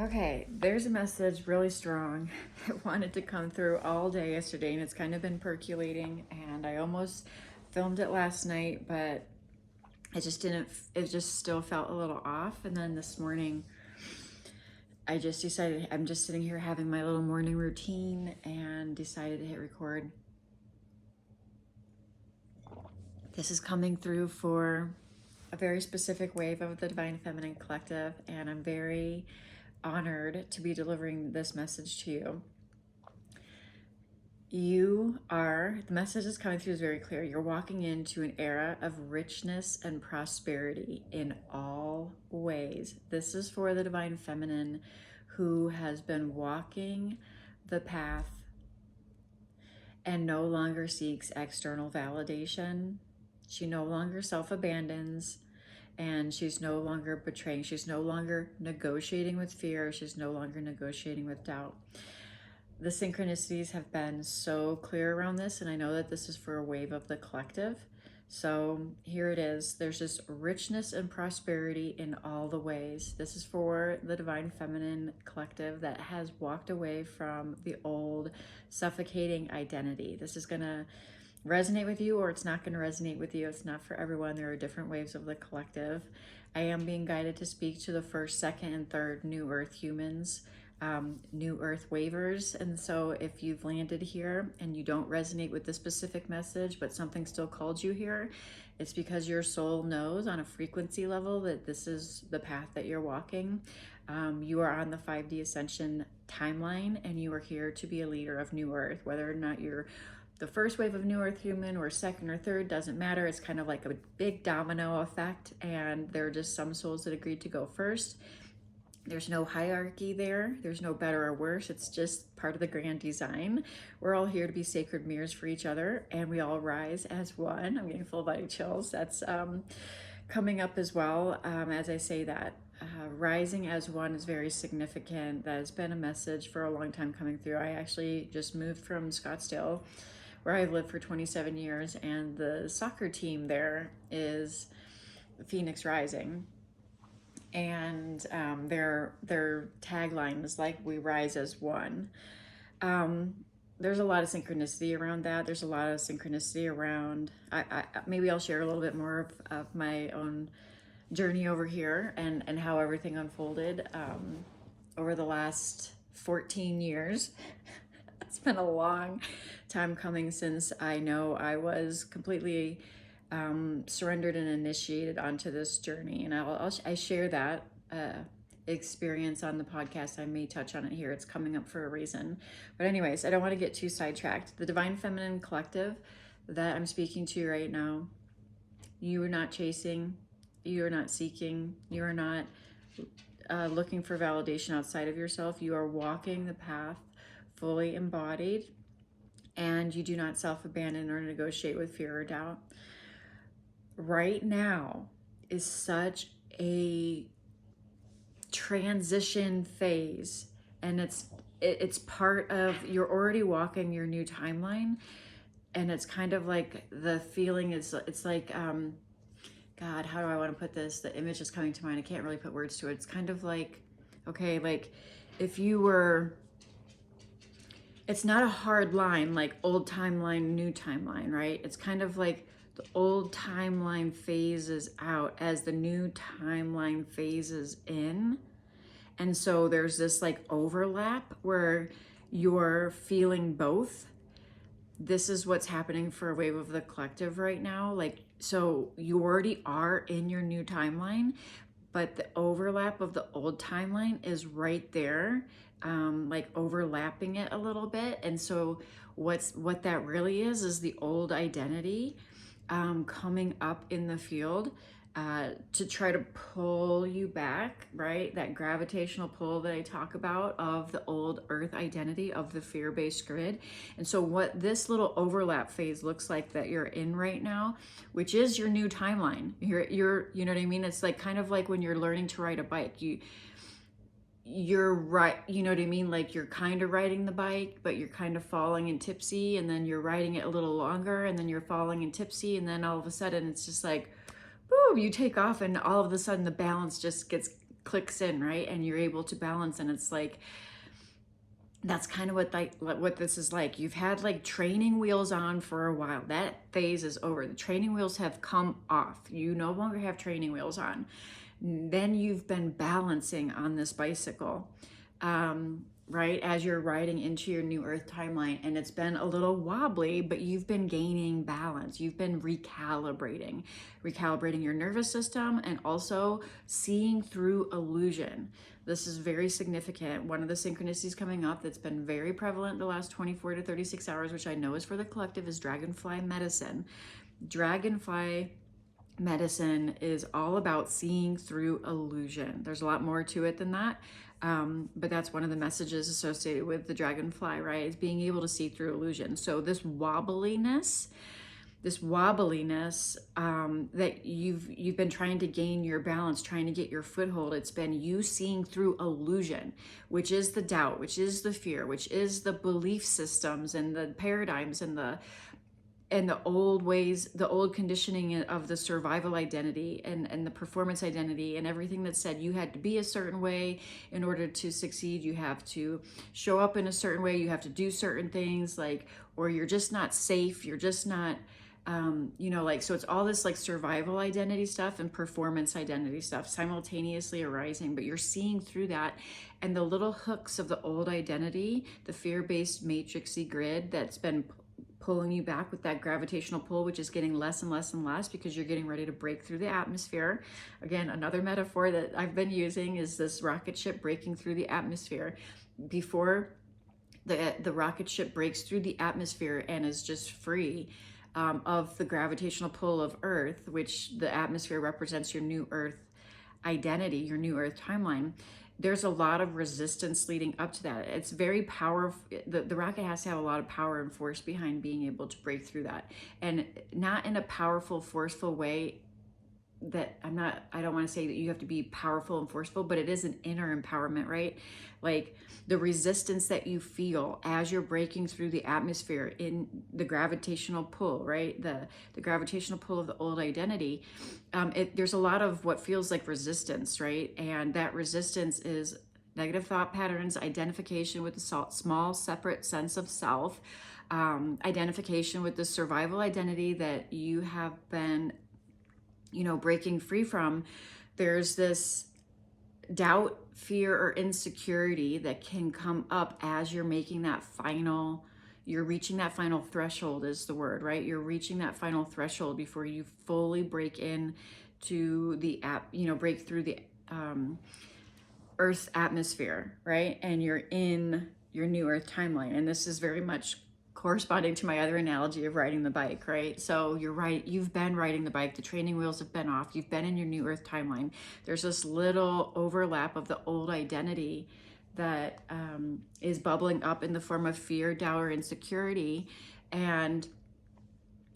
Okay, there's a message really strong. It wanted to come through all day yesterday, and it's kind of been percolating. And I almost filmed it last night, but it just didn't, it just still felt a little off. And then this morning, I just decided I'm just sitting here having my little morning routine and decided to hit record. This is coming through for a very specific wave of the Divine Feminine Collective, and I'm very honored to be delivering this message to you. The message that's coming through is very clear. You're walking into an era of richness and prosperity in all ways. This is for the Divine Feminine who has been walking the path and no longer seeks external validation. She no longer self-abandons. And she's no longer betraying. She's no longer negotiating with fear. She's no longer negotiating with doubt. The synchronicities have been so clear around this, and I know that this is for a wave of the collective. So here it is. There's just richness and prosperity in all the ways. This is for the Divine Feminine Collective that has walked away from the old suffocating identity. This is going to resonate with you, or it's not going to resonate with you. It's not for everyone. There are different waves of the collective. I am being guided to speak to the first, second, and third New Earth humans, New Earth wavers. And so if you've landed here and you don't resonate with this specific message, but something still called you here, it's because your soul knows on a frequency level that this is the path that you're walking. You are on the 5D Ascension timeline, and you are here to be a leader of New Earth. Whether or not you're the first wave of New Earth human or second or third, doesn't matter. It's kind of like a big domino effect, and there are just some souls that agreed to go first. There's no hierarchy there. There's no better or worse. It's just part of the grand design. We're all here to be sacred mirrors for each other, and we all rise as one. I'm getting full body chills. That's coming up as well. As I say that, rising as one is very significant. That has been a message for a long time coming through. I actually just moved from Scottsdale, where I've lived for 27 years, and the soccer team there is Phoenix Rising. And their tagline is like, we rise as one. There's a lot of synchronicity around that. There's a lot of synchronicity around, maybe I'll share a little bit more of my own journey over here and how everything unfolded over the last 14 years. It's been a long time coming since I know I was completely surrendered and initiated onto this journey. And I share that experience on the podcast. I may touch on it here. It's coming up for a reason. But anyways, I don't want to get too sidetracked. The Divine Feminine Collective that I'm speaking to right now, you are not chasing, you are not seeking, you are not looking for validation outside of yourself. You are walking the path fully embodied, and you do not self-abandon or negotiate with fear or doubt. Right now is such a transition phase, and it's part of, you're already walking your new timeline, and it's kind of like the feeling is, it's like God, how do I want to put this? The image is coming to mind. I can't really put words to it. It's kind of like, okay, like if you were, it's not a hard line like old timeline, new timeline, right? It's kind of like the old timeline phases out as the new timeline phases in. And so there's this like overlap where you're feeling both. This is what's happening for a wave of the collective right now. Like, so you already are in your new timeline, but the overlap of the old timeline is right there, like overlapping it a little bit. And so what that really is the old identity coming up in the field to try to pull you back, right? That gravitational pull that I talk about of the old earth identity of the fear-based grid. And so what this little overlap phase looks like that you're in right now, which is your new timeline, you're you know what I mean? It's like kind of like when you're learning to ride a bike, you're right, you know what I mean? Like you're kind of riding the bike, but you're kind of falling and tipsy, and then you're riding it a little longer, and then you're falling and tipsy, and then all of a sudden it's just like, boom, you take off, and all of a sudden the balance just gets clicks in, right? And you're able to balance. And it's like, that's kind of what this is like. You've had like training wheels on for a while. That phase is over. The training wheels have come off. You no longer have training wheels on. Then you've been balancing on this bicycle, right? As you're riding into your new earth timeline, and it's been a little wobbly, but you've been gaining balance. You've been recalibrating your nervous system, and also seeing through illusion. This is very significant. One of the synchronicities coming up that's been very prevalent the last 24 to 36 hours, which I know is for the collective, is dragonfly medicine. Dragonfly medicine is all about seeing through illusion. There's a lot more to it than that, but that's one of the messages associated with the dragonfly, right? Is being able to see through illusion. So this wobbliness that you've been trying to gain your balance, trying to get your foothold, it's been you seeing through illusion, which is the doubt, which is the fear, which is the belief systems and the paradigms and the old ways, the old conditioning of the survival identity and the performance identity, and everything that said you had to be a certain way in order to succeed. You have to show up in a certain way. You have to do certain things, like, or you're just not safe. You're just not, so it's all this like survival identity stuff and performance identity stuff simultaneously arising, but you're seeing through that. And the little hooks of the old identity, the fear-based matrixy grid that's been pulling you back with that gravitational pull, which is getting less and less and less because you're getting ready to break through the atmosphere. Again, another metaphor that I've been using is this rocket ship breaking through the atmosphere. Before the rocket ship breaks through the atmosphere and is just free of the gravitational pull of Earth, which the atmosphere represents your new Earth identity, your new Earth timeline, there's a lot of resistance leading up to that. It's very powerful. The rocket has to have a lot of power and force behind being able to break through that, and not in a powerful, forceful way that I don't want to say that you have to be powerful and forceful, but it is an inner empowerment, right? Like the resistance that you feel as you're breaking through the atmosphere in the gravitational pull, right? The gravitational pull of the old identity. There's a lot of what feels like resistance, right? And that resistance is negative thought patterns, identification with the small separate sense of self, identification with the survival identity that you have been breaking free from. There's this doubt, fear, or insecurity that can come up as you're making that you're reaching that final threshold is the word, right? You're reaching that final threshold before you fully break into the break through the Earth's atmosphere, right? And you're in your new Earth timeline. And this is very much corresponding to my other analogy of riding the bike, right? So you're right, you've been riding the bike, the training wheels have been off, you've been in your new Earth timeline. There's this little overlap of the old identity that is bubbling up in the form of fear, doubt, or insecurity. And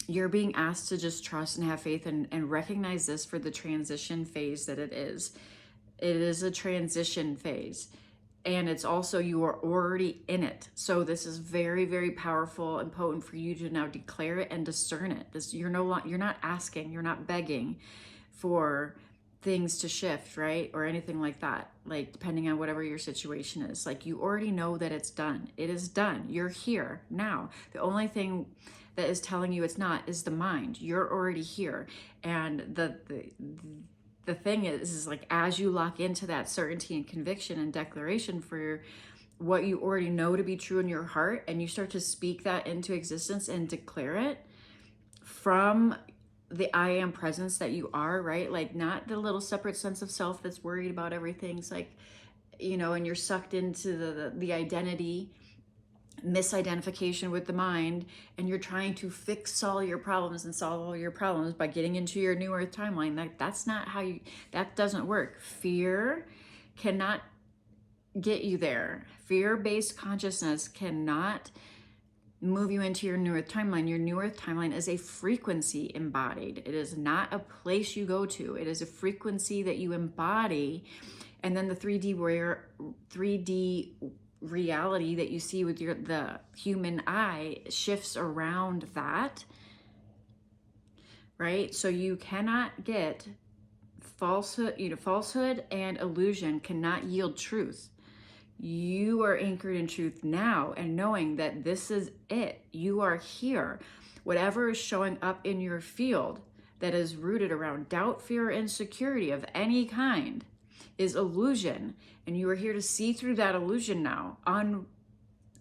you're being asked to just trust and have faith and recognize this for the transition phase that it is. It is a transition phase. And it's also, you are already in it. So this is very, very powerful and potent for you to now declare it and discern it. You're not asking, you're not begging for things to shift, right? Or anything like that. Like depending on whatever your situation is, like you already know that it's done. It is done. You're here now. The only thing that is telling you it's not is the mind. You're already here. And the thing is like, as you lock into that certainty and conviction and declaration for what you already know to be true in your heart, and you start to speak that into existence and declare it from the I am presence that you are, right? Like not the little separate sense of self that's worried about everything. It's like, and you're sucked into the identity misidentification with the mind, and you're trying to fix all your problems and solve all your problems by getting into your new Earth timeline. That's not how that doesn't work. Fear cannot get you there. Fear-based consciousness cannot move you into your new Earth timeline. Your new Earth timeline is a frequency embodied. It is not a place you go to. It is a frequency that you embody, and then the 3D reality that you see with the human eye shifts around that, right? So you cannot get falsehood and illusion cannot yield truth. You are anchored in truth now and knowing that this is it. You are here. Whatever is showing up in your field that is rooted around doubt, fear, insecurity of any kind is illusion. And you are here to see through that illusion now,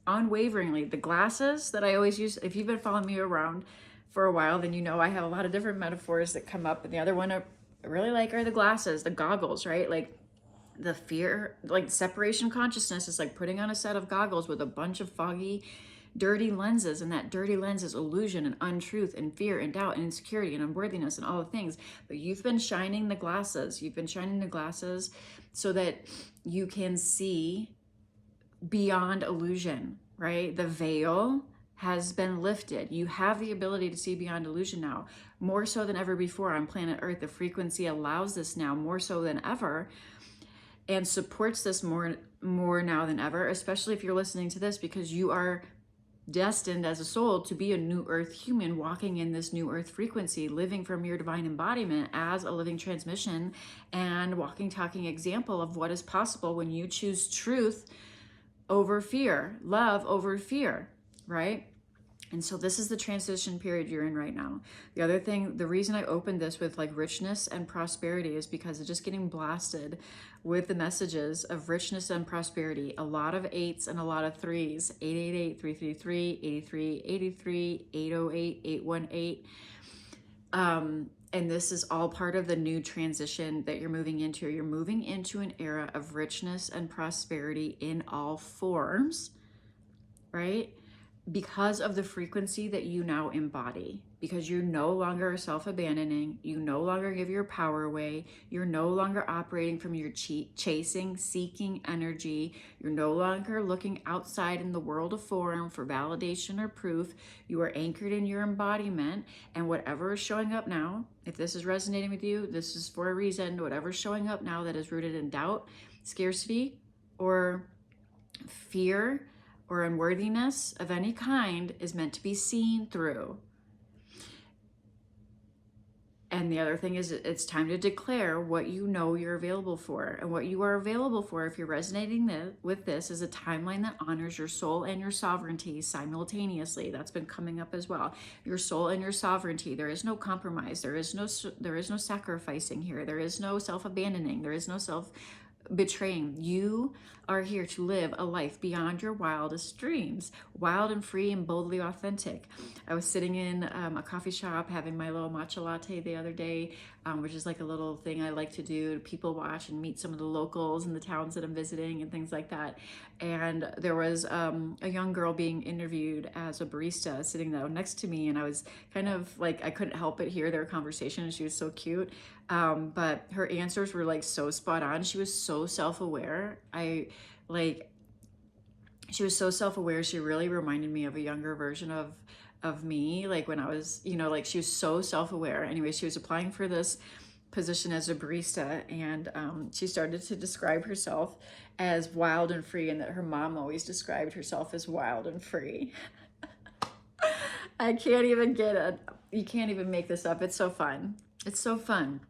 unwaveringly. The glasses that I always use, if you've been following me around for a while, then you know I have a lot of different metaphors that come up. And the other one I really like are the glasses, the goggles, right? Like the fear, like separation consciousness is like putting on a set of goggles with a bunch of foggy, dirty lenses, and that dirty lens is illusion and untruth and fear and doubt and insecurity and unworthiness and all the things. But you've been shining the glasses. You've been shining the glasses so that you can see beyond illusion, right? The veil has been lifted. You have the ability to see beyond illusion now, more so than ever before on planet Earth. The frequency allows this now more so than ever, and supports this more now than ever, especially if you're listening to this, because you are destined as a soul to be a new earth human walking in this new earth frequency, living from your divine embodiment as a living transmission and walking, talking example of what is possible when you choose truth over fear, love over fear, right? And so this is the transition period you're in right now. The other thing, the reason I opened this with like richness and prosperity is because it's just getting blasted with the messages of richness and prosperity. A lot of 8s and a lot of 3s. 888-333, 8383, 808, 818. And this is all part of the new transition that you're moving into. You're moving into an era of richness and prosperity in all forms, right? Because of the frequency that you now embody, because you no longer are self-abandoning, you no longer give your power away, you're no longer operating from your chasing, seeking energy, you're no longer looking outside in the world of form for validation or proof. You are anchored in your embodiment, and whatever is showing up now, if this is resonating with you, this is for a reason. Whatever's showing up now that is rooted in doubt, scarcity, or fear, or unworthiness of any kind is meant to be seen through. And the other thing is, it's time to declare what you know you're available for. And what you are available for, if you're resonating with this, is a timeline that honors your soul and your sovereignty simultaneously. That's been coming up as well. Your soul and your sovereignty. There is no compromise. There is no sacrificing here. There is no self-abandoning. There is no betraying. You are here to live a life beyond your wildest dreams, wild and free and boldly authentic. I was sitting in a coffee shop having my little matcha latte the other day, which is like a little thing I like to do to people watch and meet some of the locals in the towns that I'm visiting and things like that. And there was a young girl being interviewed as a barista sitting down next to me, and I was kind of like, I couldn't help but hear their conversation, and she was so cute. But her answers were like so spot on. She was so self-aware. She was so self-aware. She really reminded me of a younger version of me, like when I was, like she was so self-aware. Anyway, she was applying for this position as a barista, and she started to describe herself as wild and free, and that her mom always described herself as wild and free. I can't even get it. You can't even make this up. It's so fun. It's so fun.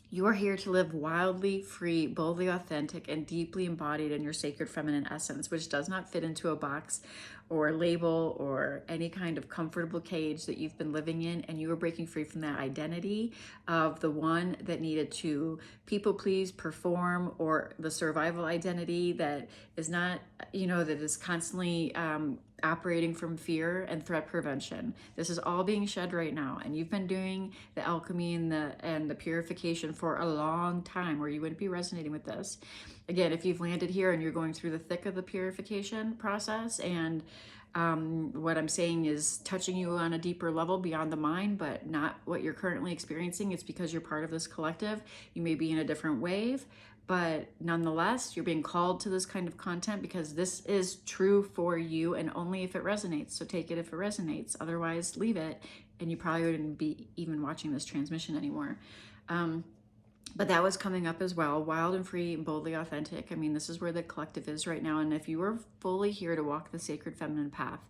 You are here to live wildly free, boldly authentic, and deeply embodied in your sacred feminine essence, which does not fit into a box or label or any kind of comfortable cage that you've been living in. And you are breaking free from that identity of the one that needed to people please, perform, or the survival identity that is not, that is constantly operating from fear and threat prevention. This is all being shed right now, and you've been doing the alchemy and the purification for a long time, or you wouldn't be resonating with this. Again, if you've landed here and you're going through the thick of the purification process, and what I'm saying is touching you on a deeper level beyond the mind, but not what you're currently experiencing, it's because you're part of this collective. You may be in a different wave, but nonetheless, you're being called to this kind of content because this is true for you, and only if it resonates. So take it if it resonates. Otherwise, leave it, and you probably wouldn't be even watching this transmission anymore. But that was coming up as well. Wild and free and boldly authentic. I mean, this is where the collective is right now. And if you are fully here to walk the sacred feminine path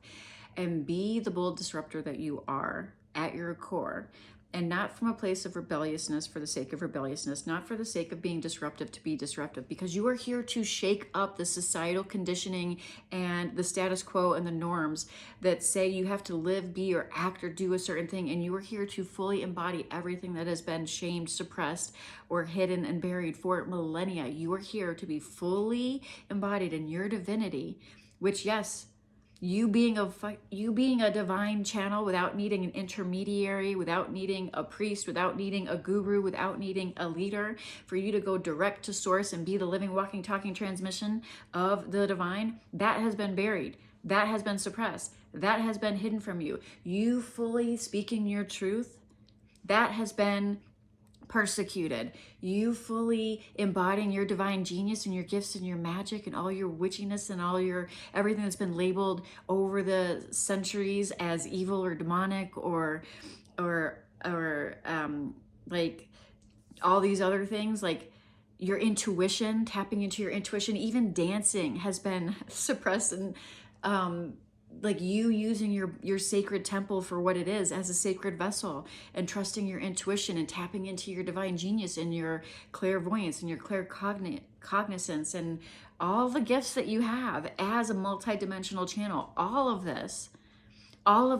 and be the bold disruptor that you are at your core, and not from a place of rebelliousness for the sake of rebelliousness, not for the sake of being disruptive to be disruptive, because you are here to shake up the societal conditioning and the status quo and the norms that say you have to live, be, or act or do a certain thing. And you are here to fully embody everything that has been shamed, suppressed, or hidden and buried for millennia. You are here to be fully embodied in your divinity, which, yes, you being a divine channel without needing an intermediary, without needing a priest, without needing a guru, without needing a leader, for you to go direct to source and be the living, walking, talking transmission of the divine, that has been buried. That has been suppressed. That has been hidden from you. You fully speaking your truth, that has been persecuted. You fully embodying your divine genius and your gifts and your magic and all your witchiness and all your everything that's been labeled over the centuries as evil or demonic or like all these other things, like your intuition, tapping into your intuition, even dancing has been suppressed, and like you using your sacred temple for what it is, as a sacred vessel, and trusting your intuition and tapping into your divine genius and your clairvoyance and your claircognizance and all the gifts that you have as a multidimensional channel. All of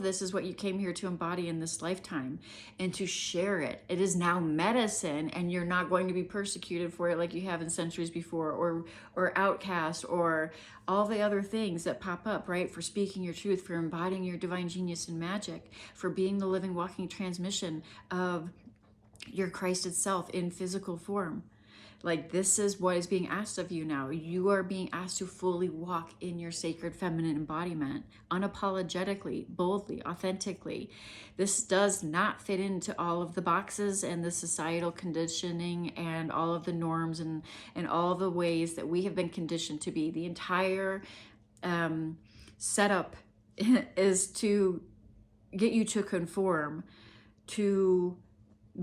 this is what you came here to embody in this lifetime and to share it. It is now medicine, and you're not going to be persecuted for it like you have in centuries before, or outcast, or all the other things that pop up, right? For speaking your truth, for embodying your divine genius and magic, for being the living, walking transmission of your Christ itself in physical form. Like, this is what is being asked of you now. You are being asked to fully walk in your sacred feminine embodiment, unapologetically, boldly, authentically. This does not fit into all of the boxes and the societal conditioning and all of the norms and all the ways that we have been conditioned to be. The entire setup is to get you to conform to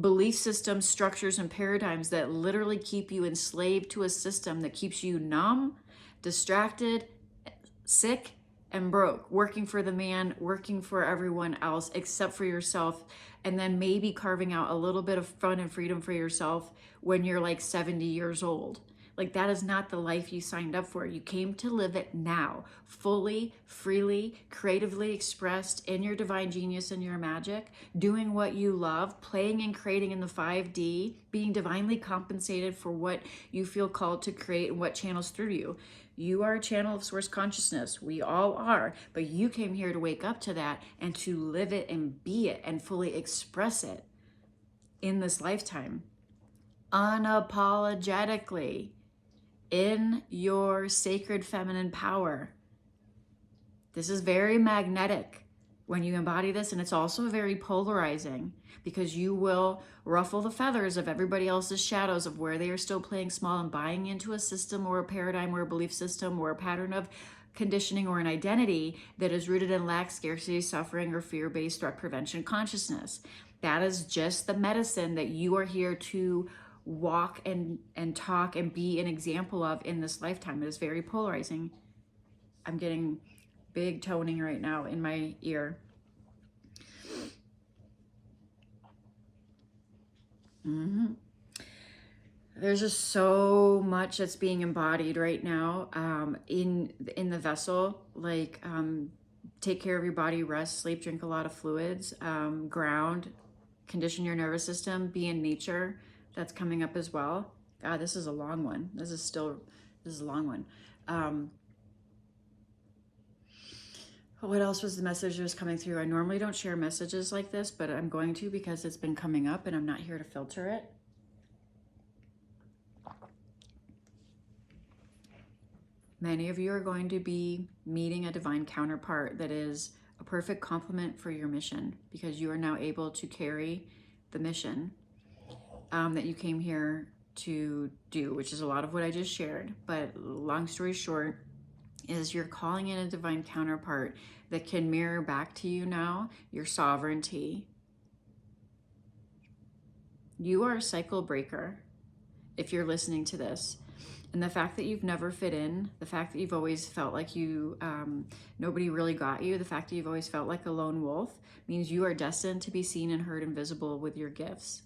belief systems, structures, and paradigms that literally keep you enslaved to a system that keeps you numb, distracted, sick, and broke, working for the man, working for everyone else except for yourself, and then maybe carving out a little bit of fun and freedom for yourself when you're like 70 years old. Like, that is not the life you signed up for. You came to live it now, fully, freely, creatively expressed in your divine genius and your magic, doing what you love, playing and creating in the 5D, being divinely compensated for what you feel called to create and what channels through you. You are a channel of source consciousness. We all are. But you came here to wake up to that and to live it and be it and fully express it in this lifetime, unapologetically, in your sacred feminine power. This is very magnetic when you embody this, and it's also very polarizing, because you will ruffle the feathers of everybody else's shadows of where they are still playing small and buying into a system or a paradigm or a belief system or a pattern of conditioning or an identity that is rooted in lack, scarcity, suffering, or fear-based threat prevention consciousness. That is just the medicine that you are here to walk and talk and be an example of in this lifetime. It is very polarizing. I'm getting big toning right now in my ear. There's just so much that's being embodied right now in the vessel. Like, take care of your body, rest, sleep, drink a lot of fluids, ground, condition your nervous system, be in nature. That's coming up as well. God, this is a long one. This is a long one. What else was the message that was coming through? I normally don't share messages like this, but I'm going to, because it's been coming up and I'm not here to filter it. Many of you are going to be meeting a divine counterpart that is a perfect complement for your mission, because you are now able to carry the mission that you came here to do, which is a lot of what I just shared. But long story short is, you're calling in a divine counterpart that can mirror back to you now your sovereignty. You are a cycle breaker if you're listening to this. And the fact that you've never fit in, the fact that you've always felt like nobody really got you, the fact that you've always felt like a lone wolf means you are destined to be seen and heard and visible with your gifts.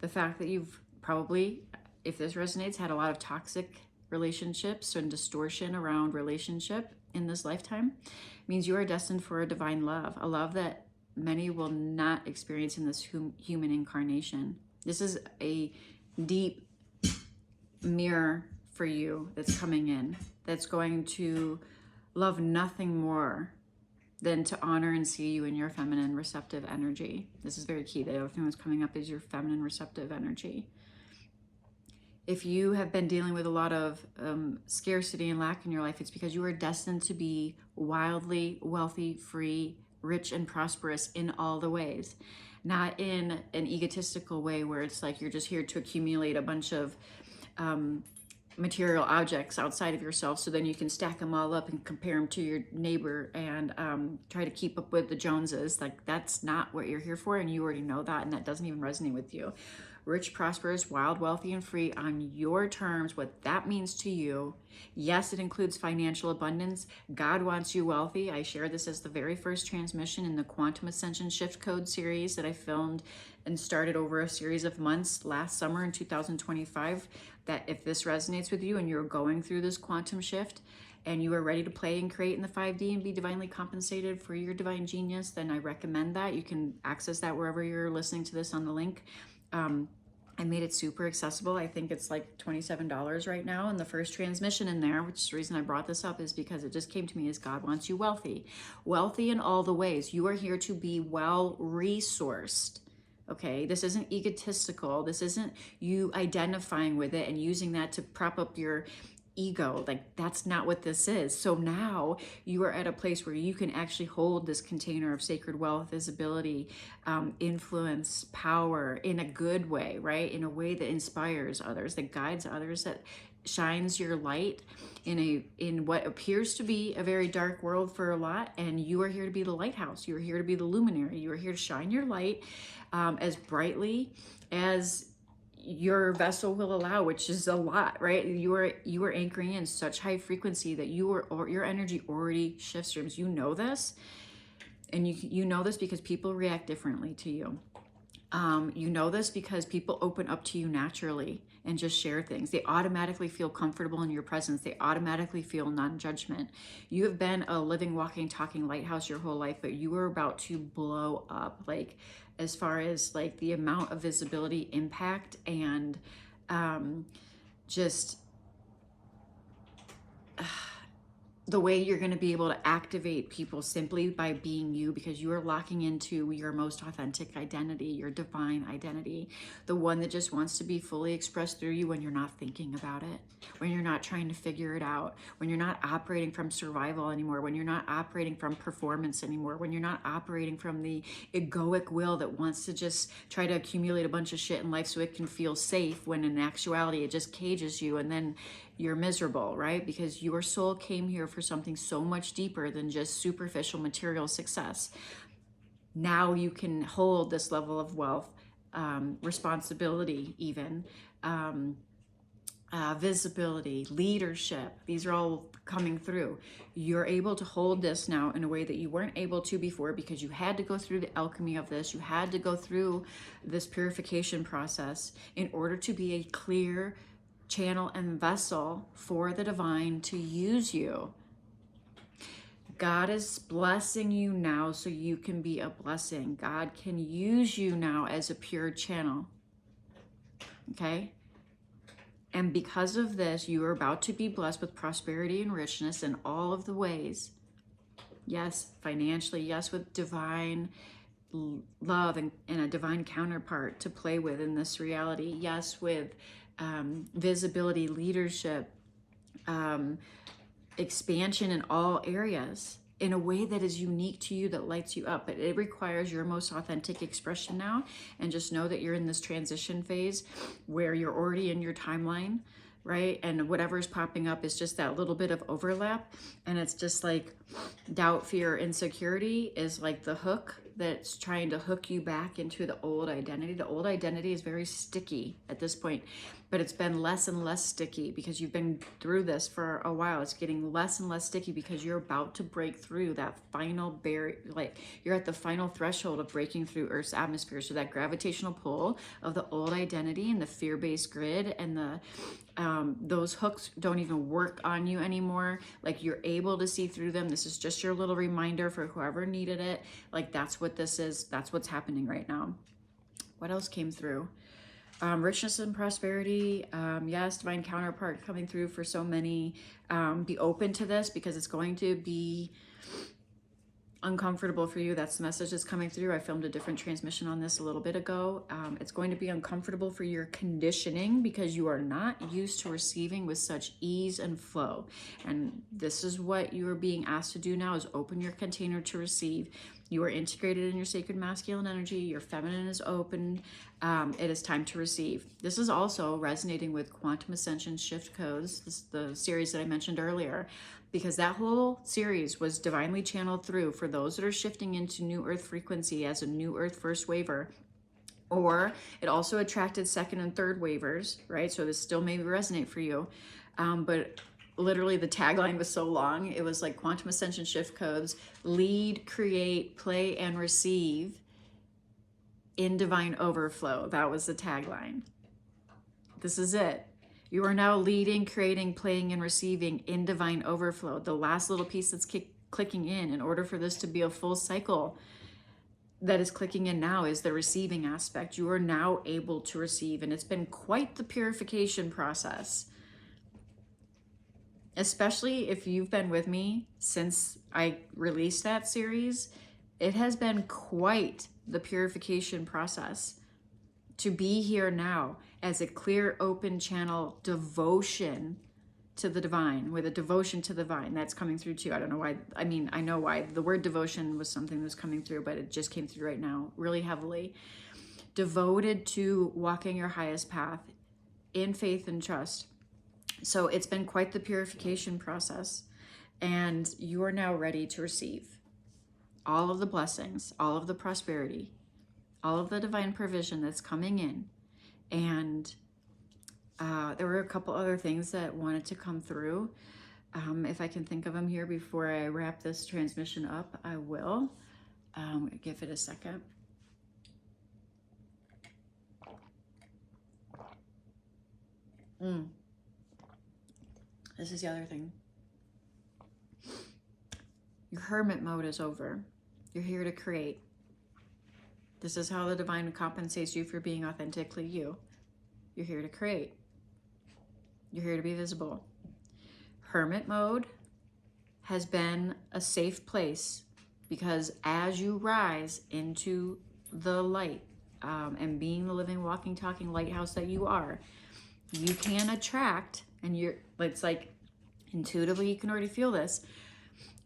The fact that you've probably, if this resonates, had a lot of toxic relationships and distortion around relationship in this lifetime means you are destined for a divine love, a love that many will not experience in this human incarnation. This is a deep mirror for you that's coming in, that's going to love nothing more than to honor and see you in your feminine receptive energy. This is very key. The other thing that's coming up is your feminine receptive energy. If you have been dealing with a lot of scarcity and lack in your life, it's because you are destined to be wildly wealthy, free, rich, and prosperous in all the ways. Not in an egotistical way where it's like you're just here to accumulate a bunch of material objects outside of yourself so then you can stack them all up and compare them to your neighbor and try to keep up with the Joneses. Like, that's not what you're here for, and you already know that, and that doesn't even resonate with you. Rich, prosperous, wild, wealthy, and free on your terms, what that means to you. Yes, it includes financial abundance. God wants you wealthy. I shared this as the very first transmission in the Quantum Ascension Shift Code series that I filmed and started over a series of months last summer in 2025, that if this resonates with you and you're going through this quantum shift and you are ready to play and create in the 5D and be divinely compensated for your divine genius, then I recommend that. You can access that wherever you're listening to this on the link. I made it super accessible. I think it's like $27 right now. And the first transmission in there, which is the reason I brought this up, is because it just came to me as God wants you wealthy. Wealthy in all the ways. You are here to be well resourced. Okay, this isn't egotistical. This isn't you identifying with it and using that to prop up your ego. Like, that's not what this is. So now you are at a place where you can actually hold this container of sacred wealth, visibility, influence, power in a good way, right? In a way that inspires others, that guides others, that shines your light in what appears to be a very dark world for a lot. And you are here to be the lighthouse. You are here to be the luminary. You are here to shine your light as brightly as your vessel will allow, which is a lot, right? You are anchoring in such high frequency that your energy already shifts rooms. You know this, and you know this because people react differently to you. You know this because people open up to you naturally and just share things. They automatically feel comfortable in your presence. They automatically feel non-judgment. You have been a living, walking, talking lighthouse your whole life, but you are about to blow up, like, as far as like the amount of visibility, impact, and just the way you're going to be able to activate people simply by being you, because you are locking into your most authentic identity, your divine identity, the one that just wants to be fully expressed through you when you're not thinking about it, when you're not trying to figure it out, when you're not operating from survival anymore, when you're not operating from performance anymore, when you're not operating from the egoic will that wants to just try to accumulate a bunch of shit in life so it can feel safe, when in actuality it just cages you and then you're miserable, right? Because your soul came here for something so much deeper than just superficial material success. Now you can hold this level of wealth, responsibility, even visibility, leadership. These are all coming through. You're able to hold this now in a way that you weren't able to before, because you had to go through the alchemy of this. You had to go through this purification process in order to be a clear channel and vessel for the divine to use you. God is blessing you now so you can be a blessing. God can use you now as a pure channel. Okay? And because of this, you are about to be blessed with prosperity and richness in all of the ways. Yes, financially. Yes, with divine love and a divine counterpart to play with in this reality. Yes, with visibility, leadership, expansion in all areas in a way that is unique to you, that lights you up. But it requires your most authentic expression now. And just know that you're in this transition phase where you're already in your timeline, right? And whatever's popping up is just that little bit of overlap. And it's just like doubt, fear, insecurity is like the hook that's trying to hook you back into the old identity. The old identity is very sticky at this point. but it's been less and less sticky because you've been through this for a while. It's getting less and less sticky because you're about to break through that final barrier. Like, you're at the final threshold of breaking through Earth's atmosphere. So that gravitational pull of the old identity and the fear-based grid and the those hooks don't even work on you anymore. Like, you're able to see through them. This is just your little reminder for whoever needed it. Like, that's what this is. That's what's happening right now. What else came through? Richness and prosperity. Yes, divine counterpart coming through for so many. Be open to this because it's going to be uncomfortable for you. That's the message that's coming through. I filmed a different transmission on this a little bit ago. It's going to be uncomfortable for your conditioning because you are not used to receiving with such ease and flow. And this is what you are being asked to do now, is open your container to receive. You are integrated in your sacred masculine energy. Your feminine is open. It is time to receive. This is also resonating with Quantum Ascension Shift Codes. This is the series that I mentioned earlier, because that whole series was divinely channeled through for those that are shifting into new earth frequency as a new earth first waver. Or it also attracted second and third wavers, right? So this still may resonate for you. But literally the tagline was so long. It was like Quantum Ascension Shift Codes: lead, create, play, and receive in divine overflow. That was the tagline. This is it. You are now leading, creating, playing, and receiving in divine overflow. The last little piece that's clicking in order for this to be a full cycle that is clicking in now is the receiving aspect. You are now able to receive, and it's been quite the purification process. Especially if you've been with me since I released that series, it has been quite the purification process to be here now as a clear, open channel devotion to the divine, with a devotion to the divine that's coming through too. I don't know why. I mean, I know why. The word devotion was something that was coming through, but it just came through right now really heavily. Devoted to walking your highest path in faith and trust. So it's been quite the purification process, and you are now ready to receive all of the blessings, all of the prosperity, all of the divine provision that's coming in. And there were a couple other things that wanted to come through. If I can think of them here before I wrap this transmission up, I will. Give it a second. This is the other thing. Your hermit mode is over. You're here to create. This is how the divine compensates you for being authentically you. You're here to create. You're here to be visible. Hermit mode has been a safe place because as you rise into the light and being the living, walking, talking lighthouse that you are, you can attract, and it's like intuitively you can already feel this,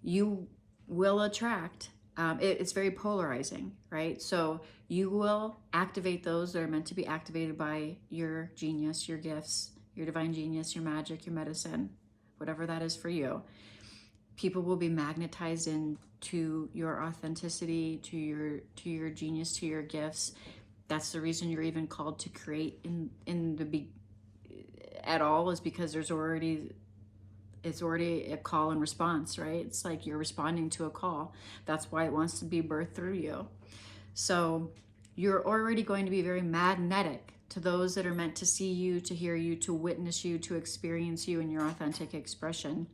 you will attract. It's very polarizing, right? So you will activate those that are meant to be activated by your genius, your gifts, your divine genius, your magic, your medicine, whatever that is for you. People will be magnetized into your authenticity, to your genius, to your gifts. That's the reason you're even called to create at all, is because it's already a call and response, right? It's like you're responding to a call. That's why it wants to be birthed through you. So you're already going to be very magnetic to those that are meant to see you, to hear you, to witness you, to experience you in your authentic expression.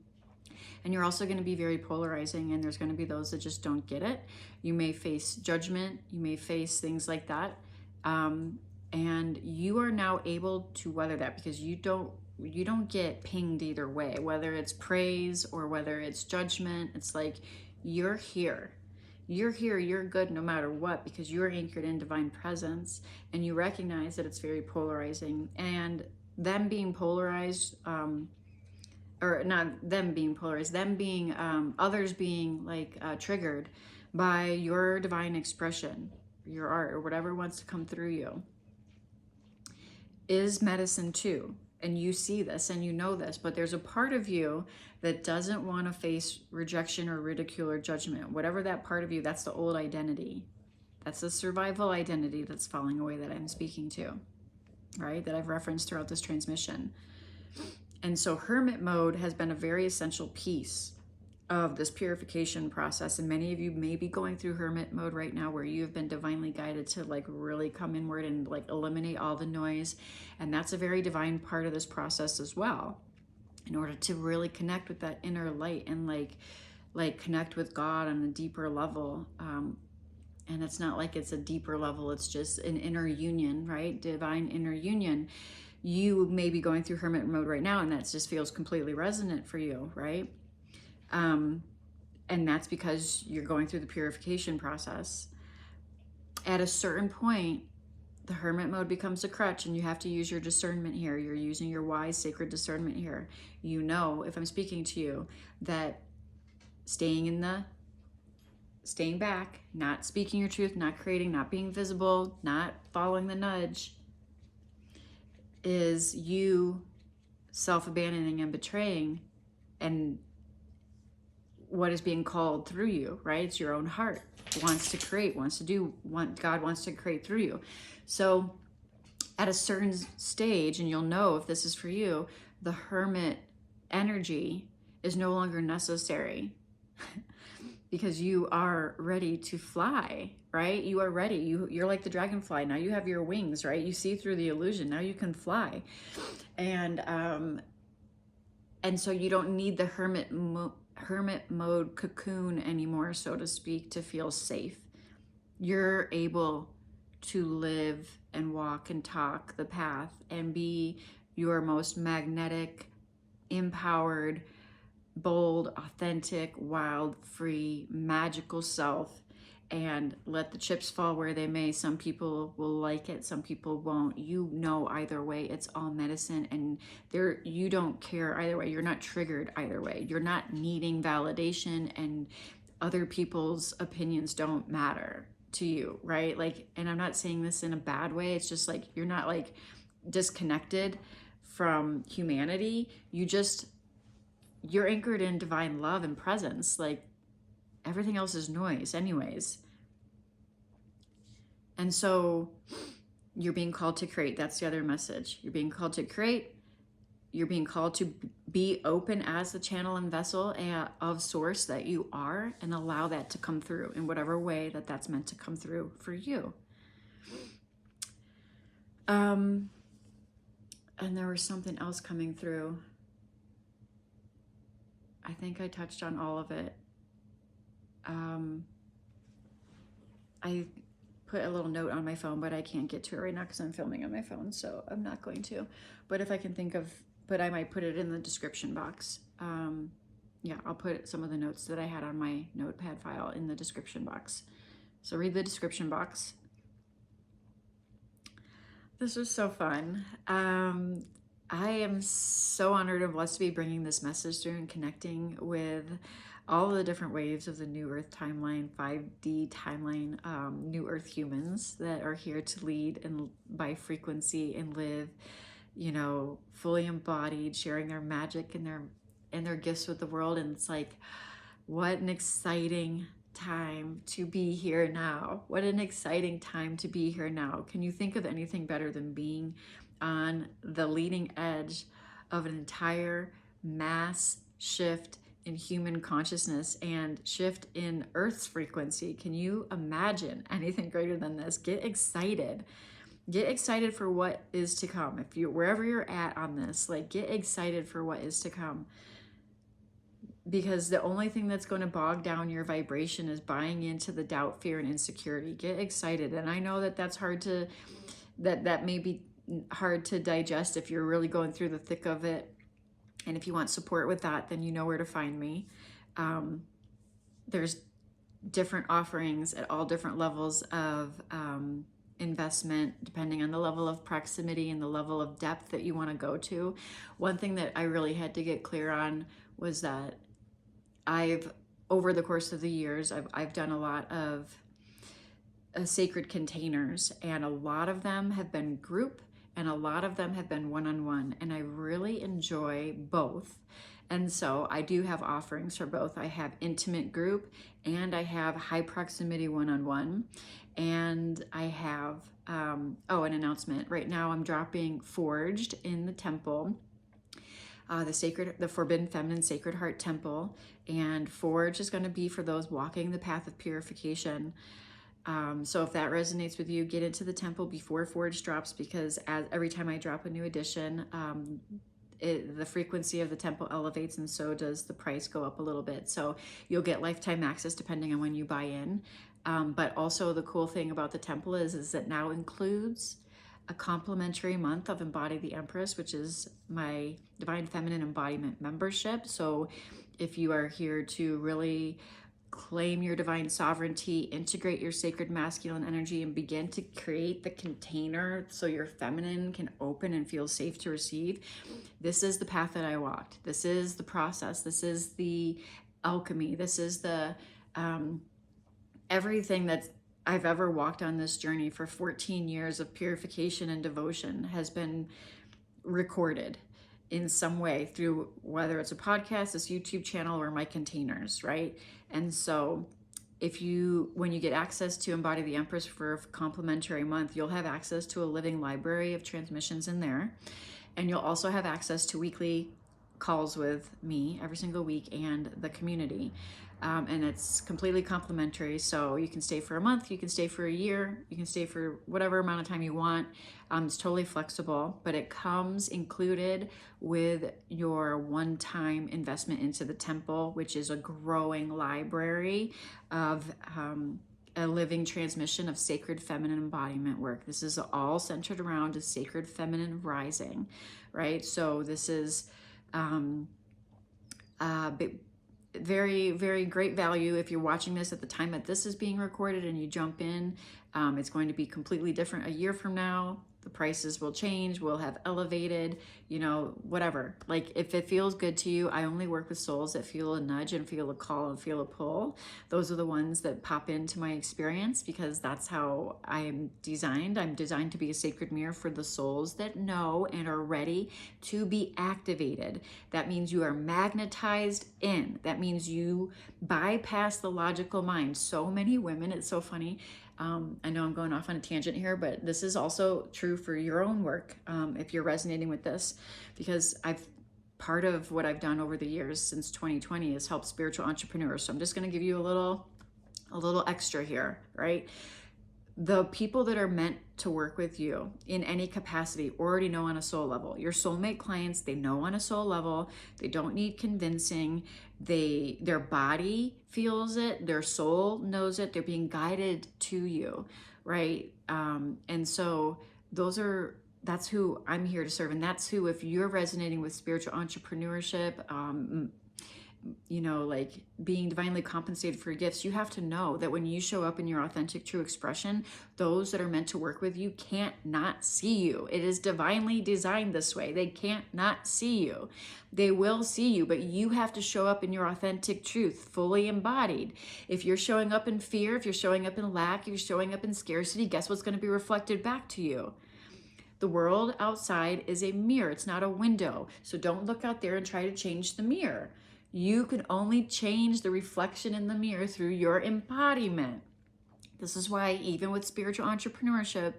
And you're also going to be very polarizing, and there's going to be those that just don't get it. You may face judgment. You may face things like that. And you are now able to weather that because you don't get pinged either way, whether it's praise or whether it's judgment. It's like you're here. You're here, you're good no matter what, because you're anchored in divine presence, and you recognize that it's very polarizing. And them being polarized, or not them being polarized, them being others being like triggered by your divine expression, your art, or whatever wants to come through you, is medicine too. And you see this and you know this, but there's a part of you that doesn't want to face rejection or ridicule or judgment. Whatever that part of you, that's the old identity. That's the survival identity that's falling away that I'm speaking to. right, that I've referenced throughout this transmission. And so hermit mode has been a very essential piece of this purification process. And many of you may be going through hermit mode right now, where you have been divinely guided to like really come inward and like eliminate all the noise. And that's a very divine part of this process as well, in order to really connect with that inner light and like connect with God on a deeper level. And it's not like it's a deeper level, it's just an inner union, right? Divine inner union. You may be going through hermit mode right now, and that just feels completely resonant for you, right? And that's because you're going through the purification process. At a certain point, the hermit mode becomes a crutch, and you have to use your discernment here. You're using your wise, sacred discernment here. You know, if I'm speaking to you, that staying back, not speaking your truth, not creating, not being visible, not following the nudge, is you self-abandoning and betraying and what is being called through you, right? It's your own heart wants to create, God wants to create through you. So at a certain stage, and you'll know if this is for you, the hermit energy is no longer necessary because you are ready to fly, right? You are ready. You're like the dragonfly. Now you have your wings, right? You see through the illusion. Now you can fly. And so you don't need the hermit mode cocoon anymore, so to speak, to feel safe. You're able to live and walk and talk the path and be your most magnetic, empowered, bold, authentic, wild, free, magical self, and let the chips fall where they may. Some people will like it, some people won't. You know, either way, it's all medicine, and you don't care either way. You're not triggered either way. You're not needing validation, and other people's opinions don't matter to you, right? Like, and I'm not saying this in a bad way. It's just like, you're not like disconnected from humanity. You're anchored in divine love and presence. Like, everything else is noise anyways. And so you're being called to create. That's the other message. You're being called to create. You're being called to be open as the channel and vessel of source that you are, and allow that to come through in whatever way that that's meant to come through for you. And there was something else coming through. I think I touched on all of it. I put a little note on my phone, but I can't get to it right now because I'm filming on my phone, so I'm not going to. But if I can think of, but I might put it in the description box. Yeah, I'll put some of the notes that I had on my notepad file in the description box. So read the description box. This was so fun. I am so honored and blessed to be bringing this message through and connecting with all the different waves of the New Earth timeline, 5D timeline, New Earth humans that are here to lead and by frequency and live, you know, fully embodied, sharing their magic and their gifts with the world. And it's like, what an exciting time to be here now. What an exciting time to be here now. Can you think of anything better than being on the leading edge of an entire mass shift in human consciousness and shift in Earth's frequency? Can you imagine anything greater than this? Get excited. Get excited for what is to come. If you're wherever you're at on this, like, get excited for what is to come. Because the only thing that's going to bog down your vibration is buying into the doubt, fear, and insecurity. Get excited. And I know that that's hard to, that may be hard to digest if you're really going through the thick of it. And if you want support with that, then you know where to find me. There's different offerings at all different levels of investment, depending on the level of proximity and the level of depth that you want to go to. One thing that I really had to get clear on was that over the course of the years, I've done a lot of sacred containers, and a lot of them have been group and a lot of them have been one-on-one, and I really enjoy both. And so I do have offerings for both. I have intimate group and I have high proximity one-on-one. And I have, an announcement. Right now I'm dropping Forged in the temple, the Forbidden Feminine Sacred Heart Temple. And Forge is going to be for those walking the path of purification. So if that resonates with you, get into the temple before Forge drops, because every time I drop a new edition, the frequency of the temple elevates, and so does the price go up a little bit. So you'll get lifetime access depending on when you buy in. But also the cool thing about the temple is it now includes a complimentary month of Embody the Empress, which is my Divine Feminine Embodiment membership. So if you are here to really claim your divine sovereignty, integrate your sacred masculine energy, and begin to create the container so your feminine can open and feel safe to receive, this is the path that I walked. This is the process. This is the alchemy. This is the everything that I've ever walked on this journey for 14 years of purification and devotion has been recorded in some way through, whether it's a podcast, this YouTube channel, or my containers, right? And so when you get access to Embody the Empress for a complimentary month, you'll have access to a living library of transmissions in there. And you'll also have access to weekly calls with me every single week and the community. And it's completely complimentary. So you can stay for a month, you can stay for a year, you can stay for whatever amount of time you want. It's totally flexible, but it comes included with your one-time investment into the temple, which is a growing library of a living transmission of sacred feminine embodiment work. This is all centered around a sacred feminine rising, right? So this is very, very great value. If you're watching this at the time that this is being recorded and you jump in, it's going to be completely different a year from now. The prices will change, will have elevated, whatever. Like, if it feels good to you, I only work with souls that feel a nudge and feel a call and feel a pull. Those are the ones that pop into my experience, because that's how I am designed. I'm designed to be a sacred mirror for the souls that know and are ready to be activated. That means you are magnetized in. That means you bypass the logical mind. So many women, it's so funny. I know I'm going off on a tangent here, but this is also true for your own work, if you're resonating with this, because part of what I've done over the years since 2020 is help spiritual entrepreneurs. So I'm just going to give you a little extra here, right? The people that are meant to work with you in any capacity already know on a soul level. Your soulmate clients, they know on a soul level. They don't need convincing. Their body feels it. Their soul knows it. They're being guided to you, right? And so that's who I'm here to serve. And that's who, if you're resonating with spiritual entrepreneurship, like being divinely compensated for your gifts, you have to know that when you show up in your authentic true expression, those that are meant to work with you can't not see you. It is divinely designed this way. They can't not see you. They will see you, but you have to show up in your authentic truth, fully embodied. If you're showing up in fear, if you're showing up in lack, if you're showing up in scarcity, guess what's going to be reflected back to you? The world outside is a mirror. It's not a window. So don't look out there and try to change the mirror. You can only change the reflection in the mirror through your embodiment. This is why, even with spiritual entrepreneurship,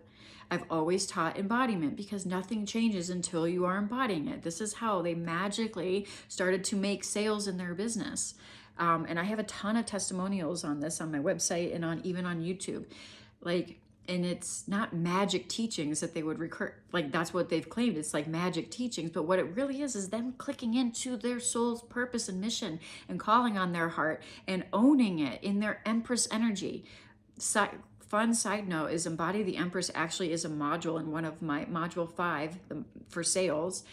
I've always taught embodiment, because nothing changes until you are embodying it. This is how they magically started to make sales in their business. And I have a ton of testimonials on this on my website and even on YouTube. And it's not magic teachings that they would recur. That's what they've claimed. It's like magic teachings. But what it really is them clicking into their soul's purpose and mission and calling on their heart and owning it in their Empress energy. Fun side note is Embody the Empress actually is a module in one of my module 5 for sales.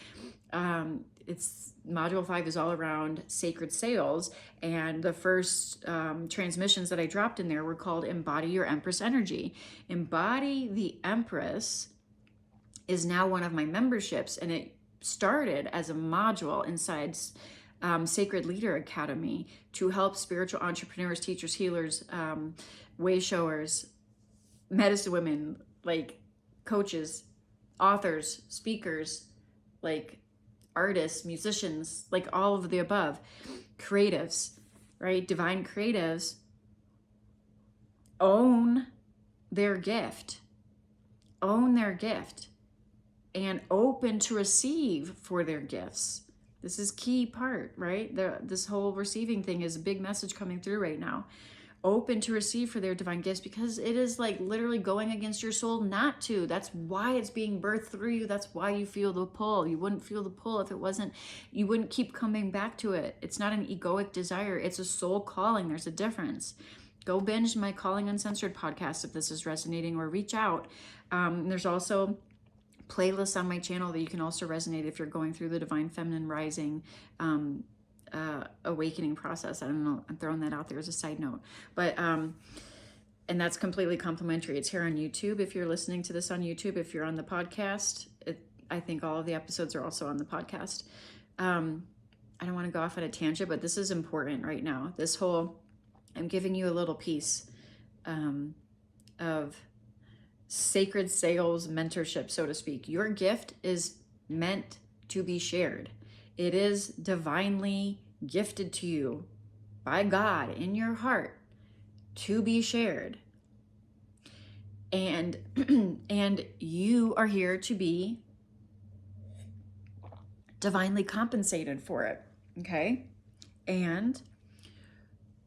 It's module 5 is all around sacred sales, and the first transmissions that I dropped in there were called Embody Your Empress Energy. Embody the Empress is now one of my memberships, and it started as a module inside Sacred Leader Academy to help spiritual entrepreneurs, teachers, healers, way showers, medicine women, coaches, authors, speakers, artists, musicians, like all of the above, creatives, right? Divine creatives own their gift, and open to receive for their gifts. This is key part, right? This whole receiving thing is a big message coming through right now. Open to receive for their divine gifts, because it is like literally going against your soul not to. That's why it's being birthed through you. That's why you feel the pull. You wouldn't feel the pull if it wasn't, you wouldn't keep coming back to it. It's not an egoic desire. It's a soul calling. There's a difference. Go binge my Calling Uncensored podcast if this is resonating, or reach out. There's also playlists on my channel that you can also resonate if you're going through the Divine Feminine Rising awakening process. I don't know, I'm throwing that out there as a side note, but and that's completely complimentary. It's here on YouTube if you're listening to this on YouTube. If you're on the podcast, I think all of the episodes are also on the podcast. I don't want to go off on a tangent, but this is important right now. This whole, I'm giving you a little piece of sacred sales mentorship, so to speak. Your gift is meant to be shared. It is divinely gifted to you by God in your heart to be shared. And and you are here to be divinely compensated for it. Okay? And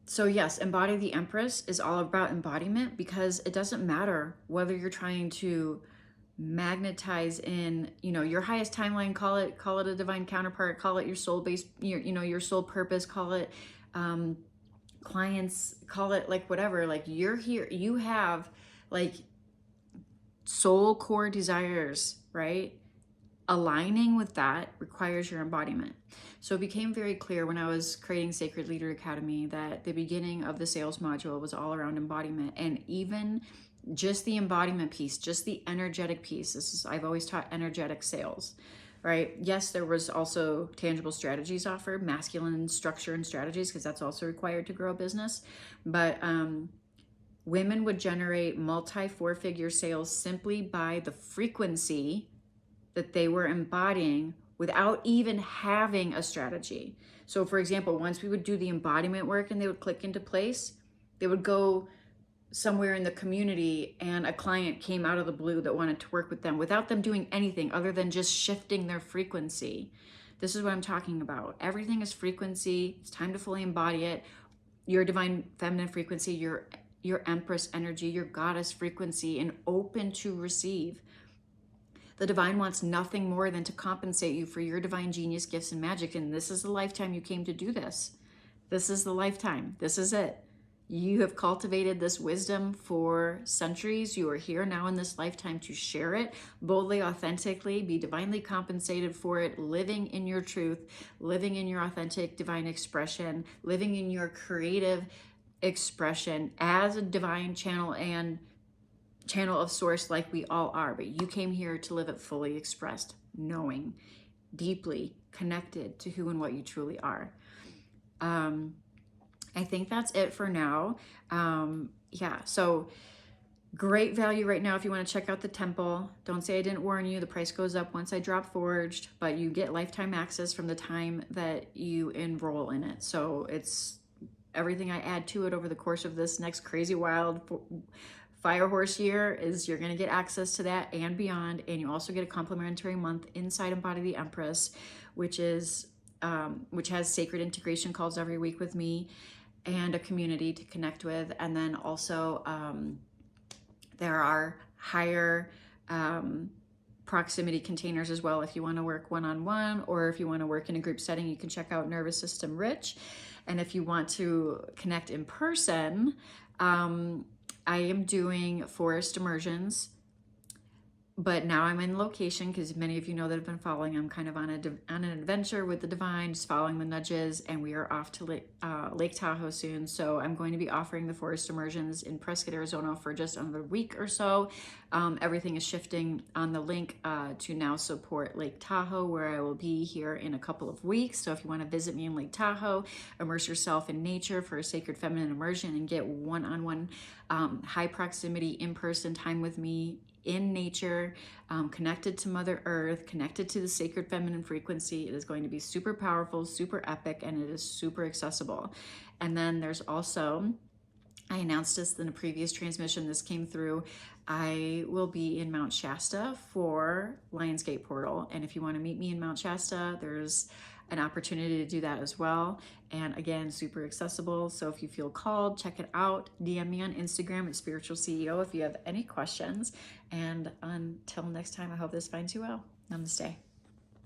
so yes, Embody the Empress is all about embodiment, because it doesn't matter whether you're trying to magnetize in, your highest timeline, call it a divine counterpart, call it your soul base, your soul purpose, call it clients, call it like whatever, like you're here, you have like soul core desires, right? Aligning with that requires your embodiment. So it became very clear when I was creating Sacred Leader Academy that the beginning of the sales module was all around embodiment, and even just the embodiment piece, just the energetic piece. I've always taught energetic sales, right? Yes, there was also tangible strategies offered, masculine structure and strategies, because that's also required to grow a business. But women would generate multi-four-figure sales simply by the frequency that they were embodying without even having a strategy. So for example, once we would do the embodiment work and they would click into place, they would go somewhere in the community and a client came out of the blue that wanted to work with them without them doing anything other than just shifting their frequency. This is what I'm talking about. Everything is frequency. It's time to fully embody it. Your divine feminine frequency, your empress energy, your goddess frequency, and open to receive. The divine wants nothing more than to compensate you for your divine genius, gifts, and magic. And this is the lifetime you came to do this. This is the lifetime. This is it. You have cultivated this wisdom for centuries. You are here now in this lifetime to share it boldly, authentically, be divinely compensated for it, living in your truth, living in your authentic divine expression, living in your creative expression as a divine channel and channel of source, like we all are. But you came here to live it fully expressed, knowing, deeply connected to who and what you truly are. I think that's it for now. Yeah, so great value right now if you want to check out the temple. Don't say I didn't warn you. The price goes up once I drop Forged, but you get lifetime access from the time that you enroll in it. So it's everything I add to it over the course of this next crazy wild Fire Horse year is you're going to get access to that and beyond. And you also get a complimentary month inside Embody the Empress, which has sacred integration calls every week with me and a community to connect with. And then also there are higher proximity containers as well. If you want to work one-on-one, or if you want to work in a group setting, you can check out Nervous System Rich. And if you want to connect in person, I am doing forest immersions, but now I'm in location because many of you know that have been following. I'm kind of on an adventure with the divine, just following the nudges, and we are off to Lake Tahoe soon. So I'm going to be offering the forest immersions in Prescott, Arizona for just another week or so. Everything is shifting on the link to now support Lake Tahoe, where I will be here in a couple of weeks. So if you want to visit me in Lake Tahoe, immerse yourself in nature for a sacred feminine immersion and get one-on-one high proximity in-person time with me in nature, connected to Mother Earth, connected to the sacred feminine frequency. It is going to be super powerful, super epic, and it is super accessible. And then there's also, I announced this in a previous transmission, this came through, I will be in Mount Shasta for Lionsgate Portal. And if you want to meet me in Mount Shasta, there's an opportunity to do that as well. And again, super accessible. So if you feel called, check it out. DM me on Instagram at Spiritual CEO if you have any questions. And until next time, I hope this finds you well. Namaste.